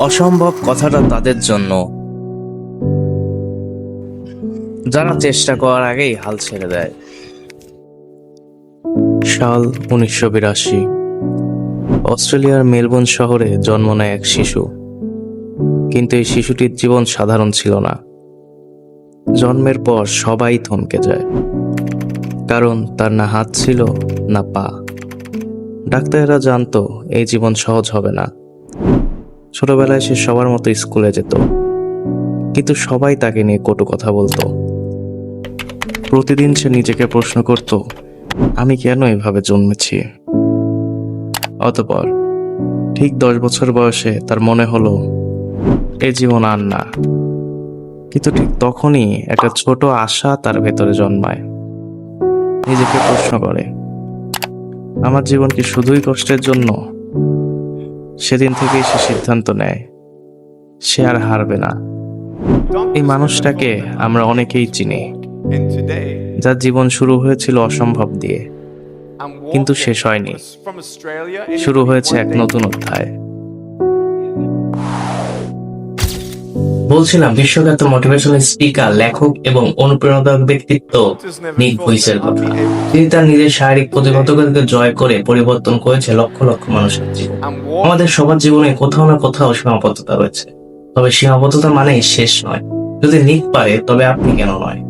অসম্ভব কথাটা তাদের জন্য যারা চেষ্টা করার আগেই হাল ছেড়ে দেয়। সাল 1982। অস্ট্রেলিয়ার মেলবোর্ন শহরে জন্ম নেয় এক শিশু, কিন্তু এই শিশুটির জীবন সাধারণ ছিল না। জন্মের পর সবাই থমকে যায়, কারণ তার না হাত ছিল না পা। ডাক্তারেরা জানতো এই জীবন সহজ হবে না। ছোটবেলায় সে সবার মতো স্কুলে যেত, কিন্তু সবাই তাকে নিয়ে কটু কথা বলতো। প্রতিদিন সে নিজেকে প্রশ্ন করত, আমি কেন এভাবে জন্মেছি। অতঃপর ঠিক 10 বছর বয়সে তার মনে হলো এ জীবন আর না। কিন্তু ঠিক তখনই একটা ছোট আশা তার ভেতরে জন্মায়। নিজেকে প্রশ্ন করে, আমার জীবন কি শুধুই কষ্টের জন্য? সেদিন থেকেই সে সিদ্ধান্ত নেয় সে আর হারবে না। এই মানুষটাকে আমরা অনেকেই চিনি, যার জীবন শুরু হয়েছিল অসম্ভব দিয়ে, কিন্তু শেষ হয়নি। শুরু হয়েছে এক নতুন অধ্যায়। বলছিলাম বিশ্বখ্যাত মোটিভেশনাল স্পিকার, লেখক এবং অনুপ্রেরণাদায়ক ব্যক্তিত্ব নিক ভুইসের কথা। তিনি তার নিজের শারীরিক প্রতিবন্ধকতাকে জয় করে পরিবর্তন করেছে লক্ষ লক্ষ মানুষের জীবন। আমাদের সবার জীবনে কোথাও না কোথাও সীমাবদ্ধতা রয়েছে, তবে সীমাবদ্ধতা মানেই শেষ নয়। যদি নিক পারে, তবে আপনি কেন নয়?